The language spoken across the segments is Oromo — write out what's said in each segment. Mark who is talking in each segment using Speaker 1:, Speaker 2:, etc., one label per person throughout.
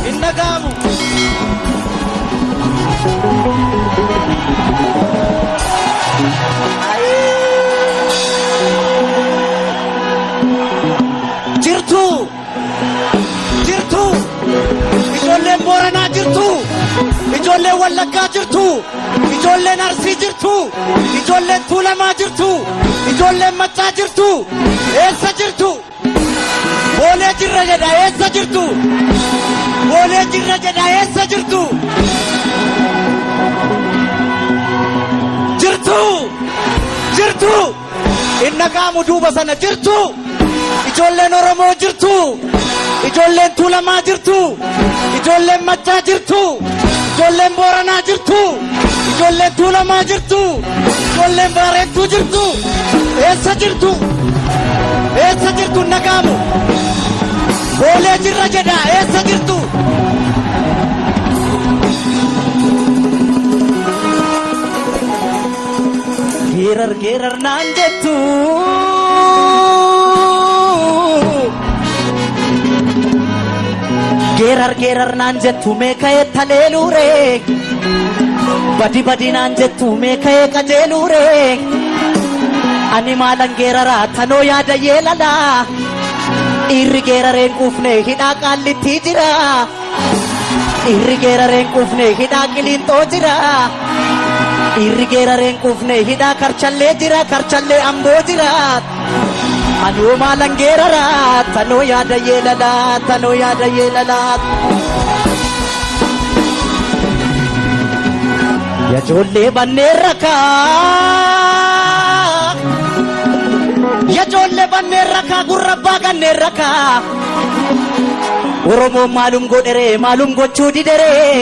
Speaker 1: Innagamu jirtu ijoolleen Booranaa jirtu, ijoolleen Wallaggaa jirtu, ijoolleen Arsii jirtu, ijoolleen Tuulamaa jirtu, ijoolleen Maccaa jirtu. Eessa jirtu? Boolee jirra jedha. Eessa jirtu? Boolee jirra jedha. Eessa jirtu? Jirtu innagaamu duuba sana jirtu. Ijoolleen Oromoo jirtu, ijoolleen Tuulamaa jirtu, ijoolleen Maccaa jirtu, ijoolleen Booranaa jirtu, ijoolleen Tuulamaa jirtu, ijoolleen Baareetuu jirtu. Eessa jirtu? Eessa jirtu innagaamu? Boolee jirra jedha. Eessa jirtu? Geerar naan jettu geerar naan jettu meeka'ee taleeluure badi naan jettu meeka'ee qajeeluure ani maalan geeraraa tanoo yaada yeelala irri geerareen quufne hidhaa qaallitti jira irri geerareen quufne hidhaa qiliinxoo jira irri geerareen quufne hidhaa karchallee jira karchallee amboo jira anoo maalan geeraraa tanoo yaada yeelala yajoollee banneen rakaa gurrabbaa ganneen rakaa Oromoon maalum godheree maalum gochuu dideree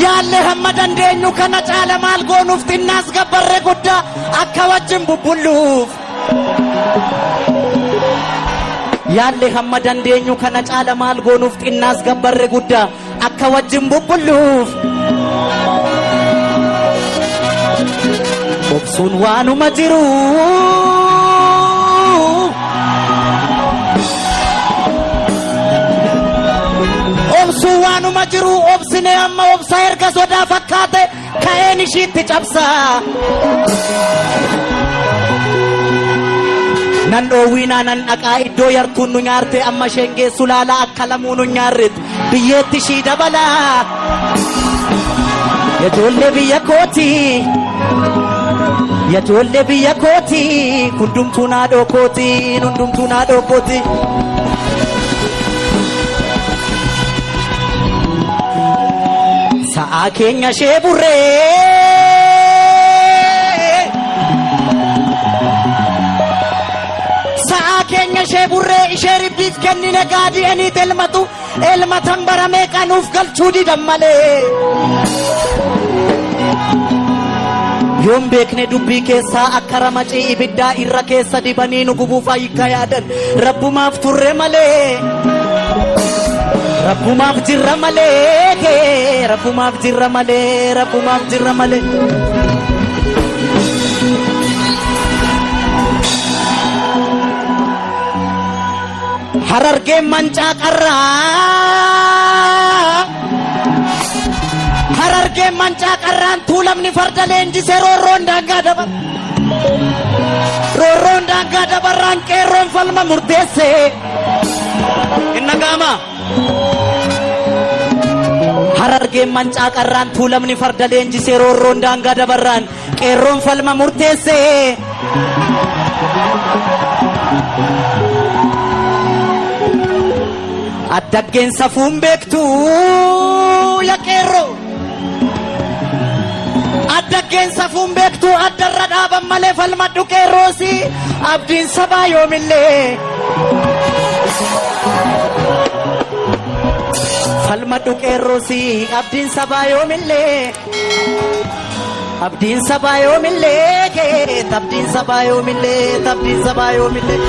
Speaker 1: yaalle hamma dandeenyu kana caala maal goonuuf xinnaas gabbarre guddaa akka wajjin bubbulluuf yaalle hamma dandeenyu kana caala maal goonuuf xinnaas gabbarre guddaa akka wajjin bubbulluuf obsuun waanuma jiru obsuun waanuma jiru obsine amma obsa erga sodaa fakkaate ka'een ishiitti cabsa nan dhoowwiinaa nan dhaqaa iddoo yartuun nu nyaarte amma sheengeessu laala akka lamuu nu nyaarretu biyyeetti ishii dabala yajoollee biyya kooti yajoollee biyya kooti hundumtuu naadhoo kooti sa'aa keenya ishee burree ishee ribbiif kennine gaadi'aniit elmatan baramee qanuuf galchuu didan malee yoon beekne dubbii keessaa akka ramacii ibiddaa irra keessa dibanii nu gubuuf ayyikka yaadan rabbumaaf turre malee rabbumaaf jirra malee Harargeen mancaa qarraan tuulamni farda leenjisee roorroon daangaa dabarraan qeerroon falma murteesse innagaama Harargeen mancaa qarraan tuulamni farda leenjisee roorroon daangaa dabarraan qeerroon falma murteesse addaggeen safuun beektu ya qeerroo addaggeen safuun beektu addarra dhaaban malee falmadhu qeerroosi abdiin sabaa yoomillee falmadhu qeerroosi abdiin sabaa yoomillee abdiin sabaa yoomillee abdiin sabaa yoomillee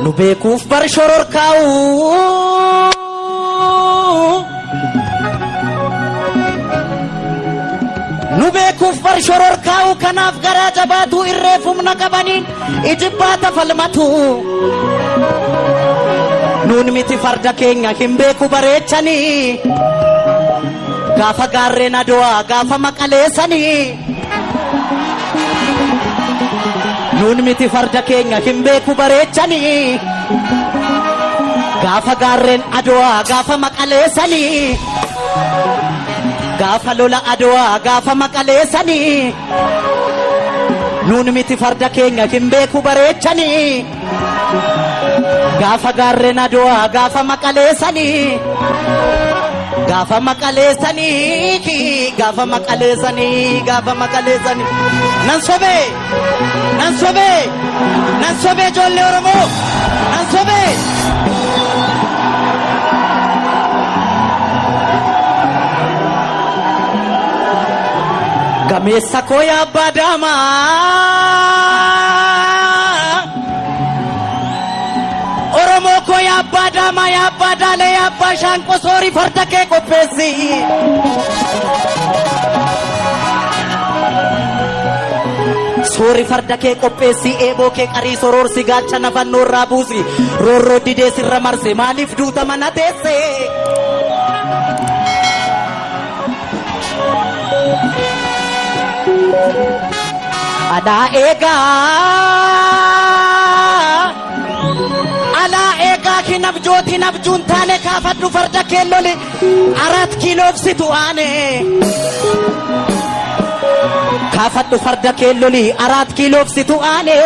Speaker 1: nu beekuuf bar shororkaa'u nu beekuuf bar shororkaa'u kanaaf garaa jabaatu irree humna qabaniin ijibbaata falmatu nuun miti farda keenya hin beeku bareechanii gaafa gaarreen Adowaa gaafa maqaleessanii nuun miti farda keenya hin beeku bareechanii gaafa gaarreen Adowaa gaafa maqaleessanii gaafa lola Adowaa gaafa maqaleessanii nuun miti farda keenya hin beeku bareechanii gaafa gaarreen Adowaa gaafa maqaleessanii gaafa maqaleessanii gaafa maqaleessanii gaafa maqaleessanii nan sobee ijoollee Oromoo nan sobee gameessa koo yaa abbaa daamaa Oromoo koo yaa abbaa daamaa yaa abbaa daalee yaa abbaa shaanqoo soorii farda kee qopheessi soorii farda kee qopheessi eeboo kee qarii soroorsi gaachana fannoo irraa buusi roorroo didee sirra marse maaliif duuta mana teesse alaa eegaa kinabjootiin abjuun taane kaafadhu farda kee loli 4 kiiloofsitu aane kaafadhu farda kee loli 4 kiiloofsitu aane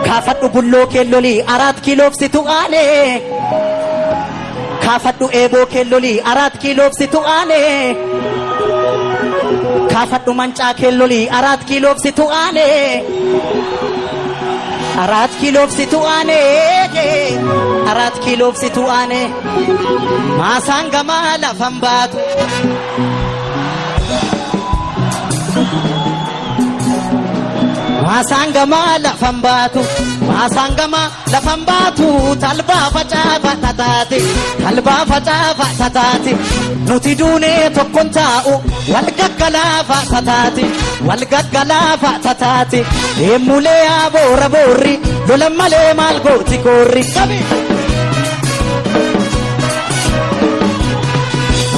Speaker 1: kaafadhu bulloo kee loli 4 kiiloofsitu aane kaafadhu eeboo kee loli 4 kiiloofsitu aane kaafadhu mancaa kee loli 4 kiiloofsitu aane 4 kiiloofsitu aane 4 kiiloofsitu aane maasaan gamaa lafan baatu maasaan gamaa lafan baatu maasaan gamaa lafan baatu talbaa facaafa tataate talbaa facaafa tataate nuti duunee tokkon taa'u wal gaggalaafa tataate wal gaggalaafa tataate deemulee yaa boora boorri lolan malee maal gooti koorri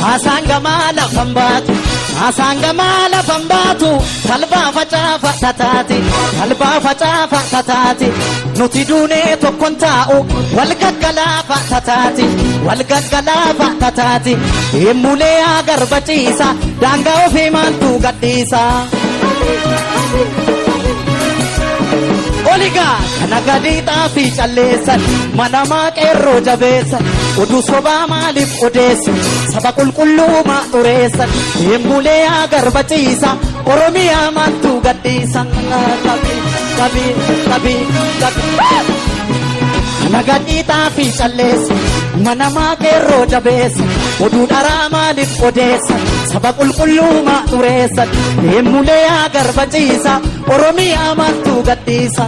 Speaker 1: maasaan gamaa lafan baatu maasaan gamaa lafan baatu talbaa facaafa tataate talbaa facaafa tataate nuti duunee tokkon taa'u wal gaggalaafa tataate wal gaggalaafa tataate deemulee yaa garbaciisa daangaa ofii maaltu gadhiisa oligaa kana gadiidhaa fi calleessan manamaa qeerroo jabeessan oduu sobaa maaliif odeessu saba qulqulluumaa xureessan deemulee yaa garbaciisa Oromiyaa maaltu gadhiisan kana gadiidhaa fi calleessan manamaa qeerroo jabeessan oduu dharaa maaliif odeessan saba qulqulluumaa xureessan deemulee yaa garbaciisa Oromiyaa maaltu gadhiisa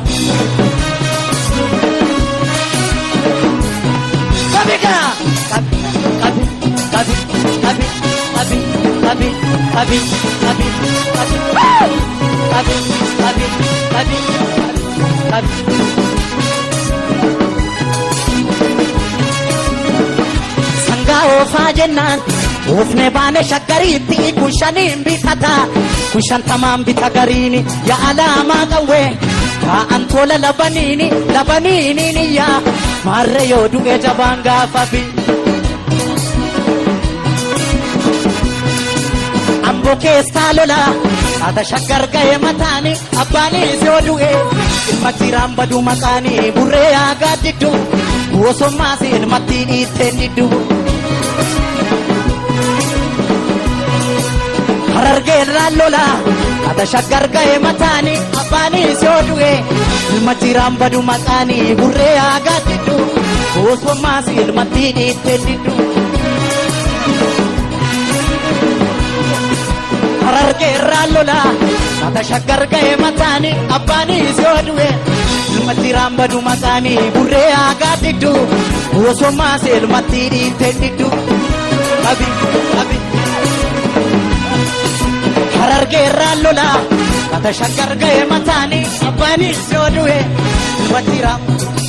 Speaker 1: sangaa oofaa jennaan oofne baane shaggariitti kun shaniin bitata kun shantamaan bita gariini yaa alaamaa qawwee taa'an tola labaniini yaa maarree yoo du'e jabaan gaafa bi amboo keessaa lola haata shaggar ga'e mataani abbaanis yoo du'e ilma jiraan badu maqaanii burree yaa gaaddiddu bosommaas ilmattiin dhiitteen diddu harargeerraan lola haata shaggar ga'e mataani abbaanis yoo du'e ilma jiraan badu maqaanii burree yaa gaaddiddu bosommaas ilmattiin dhiitteen diddu Harargee irraa lola Tata shakkar ga'e mataani abbaanii zooduwe Ilmatti raambadu maqaanii burree aagaa diddu Osoomaa seelmatti dhiittee diddu Abi Harargee irraa lola Tata shakkar ga'e mataani abbaanii zooduwe Ilmatti raambadu